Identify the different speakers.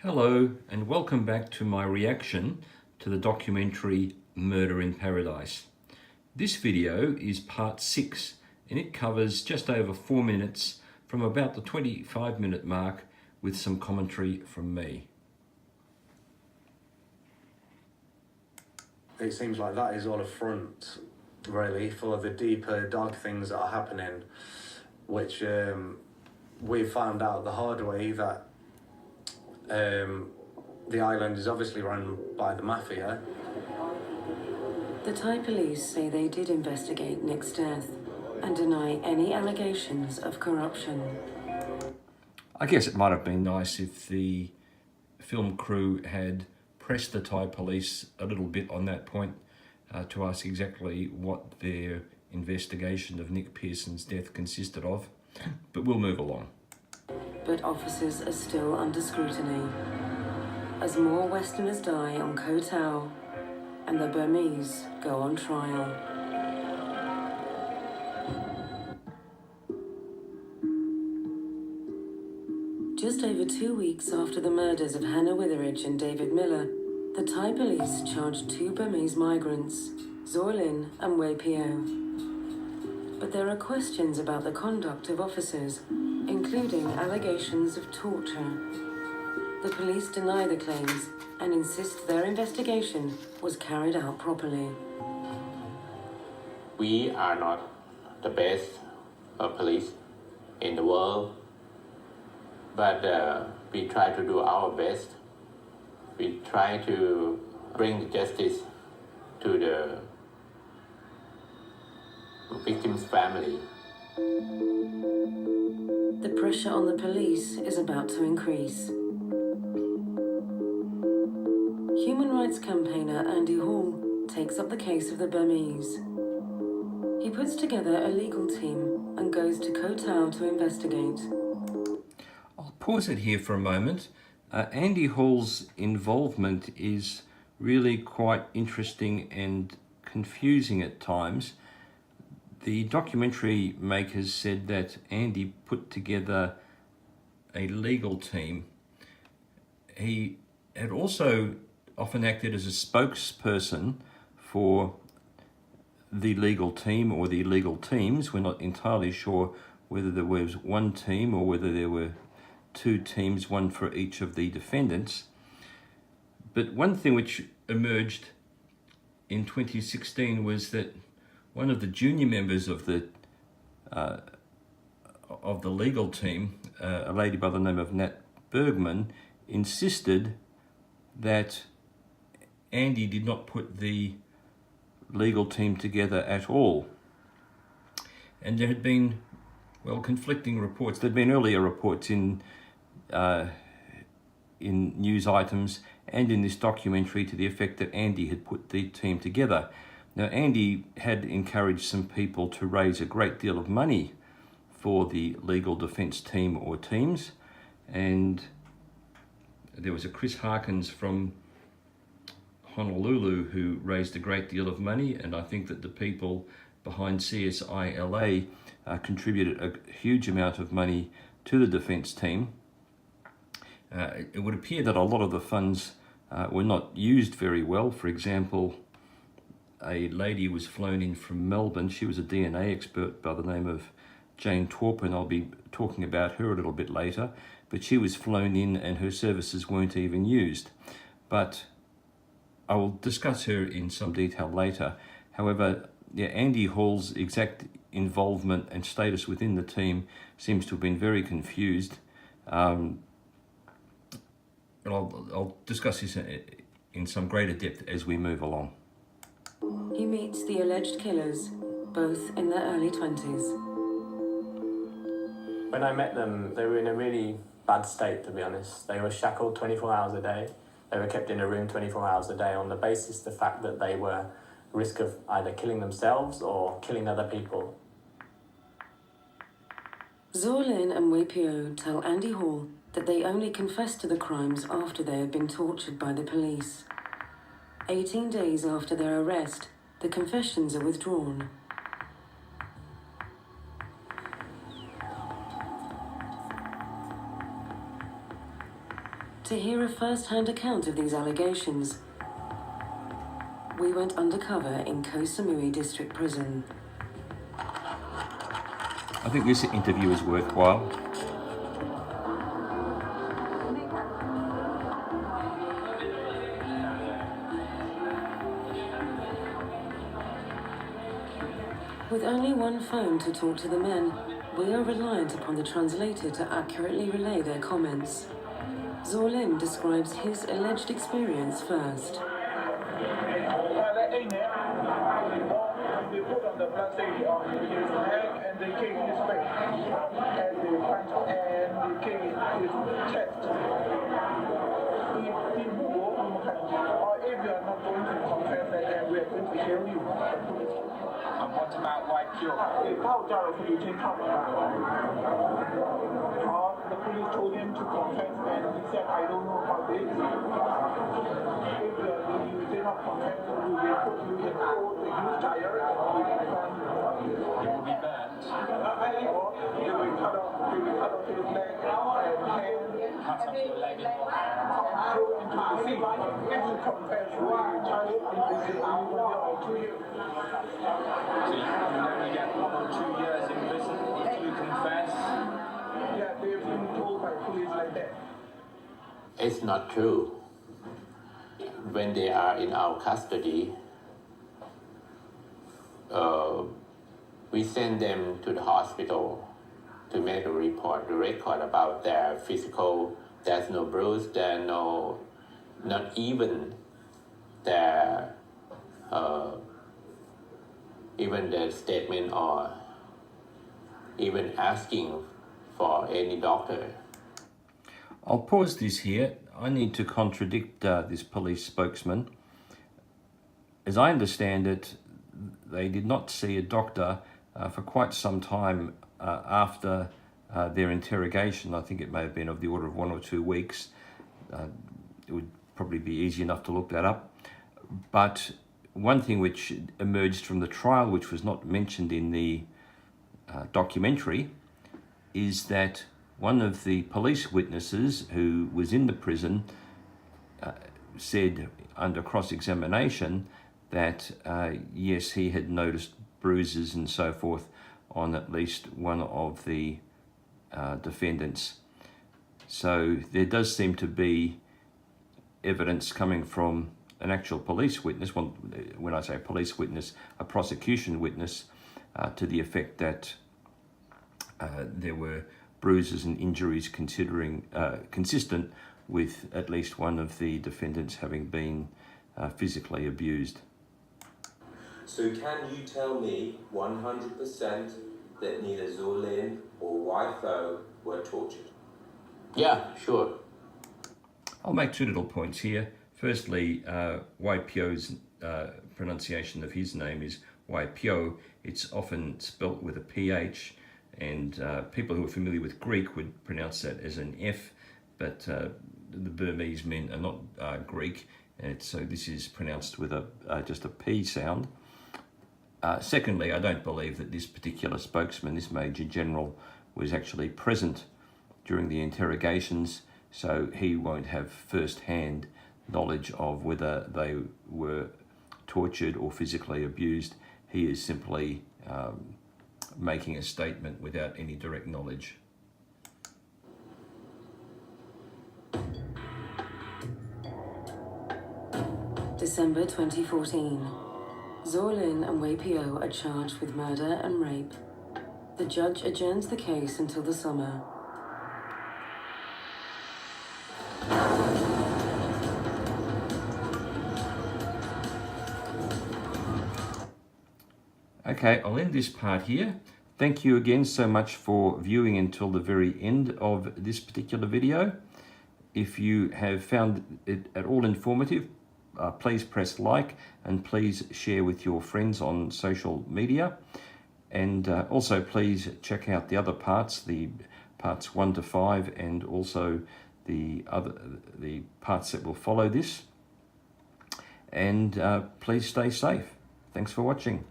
Speaker 1: Hello and welcome back to my reaction to the documentary Murder in Paradise. This video is part 6 and it covers just over 4 minutes from about the 25-minute mark with some commentary from me.
Speaker 2: It seems like that is all a front, really, for the deeper, dark things that are happening, which we found out the hard way that the island is obviously run by the mafia.
Speaker 3: The Thai police say they did investigate Nick's death and deny any allegations of corruption.
Speaker 1: I guess it might have been nice if the film crew had pressed the Thai police a little bit on that point to ask exactly what their investigation of Nick Pearson's death consisted of, but we'll move along.
Speaker 3: But officers are still under scrutiny as more Westerners die on Koh Tao and the Burmese go on trial. Just over 2 weeks after the murders of Hannah Witheridge and David Miller, the Thai police charged 2 Burmese migrants, Zorlin and Wei Pio. But there are questions about the conduct of officers, including allegations of torture. The police deny the claims and insist their investigation was carried out properly.
Speaker 4: We are not the best police in the world, but we try to do our best. We try to bring justice to the victim's family.
Speaker 3: The pressure on the police is about to increase. Human rights campaigner Andy Hall takes up the case of the Burmese. He puts together a legal team and goes to Koh Tao to investigate.
Speaker 1: I'll pause it here for a moment. Andy Hall's involvement is really quite interesting and confusing at times. The documentary makers said that Andy put together a legal team. He had also often acted as a spokesperson for the legal team or the legal teams. We're not entirely sure whether there was one team or whether there were 2 teams, one for each of the defendants. But one thing which emerged in 2016 was that one of the junior members of the legal team, a lady by the name of Nat Bergman, insisted that Andy did not put the legal team together at all. And there had been, conflicting reports. There'd been earlier reports in news items and in this documentary to the effect that Andy had put the team together. Now, Andy had encouraged some people to raise a great deal of money for the legal defence team or teams, and there was a Chris Harkins from Honolulu who raised a great deal of money, and I think that the people behind CSILA contributed a huge amount of money to the defence team. It would appear that a lot of the funds were not used very well. For example, a lady was flown in from Melbourne. She was a DNA expert by the name of Jane Twarp, and I'll be talking about her a little bit later. But she was flown in and her services weren't even used. But I will discuss her in some detail later. However, Andy Hall's exact involvement and status within the team seems to have been very confused. And I'll discuss this in some greater depth as we move along.
Speaker 3: He meets the alleged killers, both in their early 20s.
Speaker 5: When I met them, they were in a really bad state, to be honest. They were shackled 24 hours a day. They were kept in a room 24 hours a day on the basis of the fact that they were at risk of either killing themselves or killing other people.
Speaker 3: Zorlin and Wei Pio tell Andy Hall that they only confessed to the crimes after they had been tortured by the police. 18 days after their arrest, the confessions are withdrawn. To hear a first-hand account of these allegations, we went undercover in Koh Samui District Prison.
Speaker 1: I think this interview is worthwhile.
Speaker 3: With only one phone to talk to the men, we are reliant upon the translator to accurately relay their comments. Zorlin describes his alleged experience first.
Speaker 6: They put on the plastic on his neck and they kick his face and they punch and they kick his chest. If people or if you are not going to confess that, then we are going to kill you.
Speaker 7: And what about white pure?
Speaker 6: The police told him to confess and he said, I don't know about this. If you did not confess, we will put you in court, the youth tire, and we will burn you.
Speaker 7: You will be burnt.
Speaker 6: Or they will cut off his leg and hand
Speaker 7: Cut off your leg and
Speaker 6: and throw into the sea. If you confess, we will charge you in prison 1 year or 2 years.
Speaker 7: so you will only get 1 or 2 years in prison if you confess.
Speaker 6: Yeah, they've been told by police like that.
Speaker 4: It's not true. When they are in our custody, we send them to the hospital to make a report, the record about their physical. There's no bruise, there's no, not even their, even the statement or even asking for any doctor.
Speaker 1: I'll pause this here. I need to contradict this police spokesman. As I understand it, they did not see a doctor for quite some time after their interrogation. I think it may have been of the order of 1 or 2 weeks. It would probably be easy enough to look that up. But one thing which emerged from the trial, which was not mentioned in the documentary, is that one of the police witnesses who was in the prison said under cross-examination that yes, he had noticed bruises and so forth on at least one of the defendants. So there does seem to be evidence coming from an actual police witness, when I say police witness, a prosecution witness, to the effect that there were bruises and injuries consistent with at least one of the defendants having been physically abused.
Speaker 8: So can you tell me 100% that neither Zorlin or Wai Tho were tortured?
Speaker 4: Yeah, sure.
Speaker 1: I'll make 2 little points here. Firstly, Wai Pio's pronunciation of his name is Wai Pio. It's often spelt with a PH, and people who are familiar with Greek would pronounce that as an F, but the Burmese men are not Greek, and so this is pronounced with just a P sound. Secondly, I don't believe that this particular spokesman, this Major General, was actually present during the interrogations, so he won't have first-hand knowledge of whether they were tortured or physically abused. He is simply making a statement without any direct knowledge.
Speaker 3: December 2014. Zorlin and Wai Pio are charged with murder and rape. The judge adjourns the case until the summer.
Speaker 1: Okay, I'll end this part here. Thank you again so much for viewing until the very end of this particular video. If you have found it at all informative, please press like and please share with your friends on social media. And also please check out the other parts, the parts 1 to 5, and also the parts that will follow this. And please stay safe. Thanks for watching.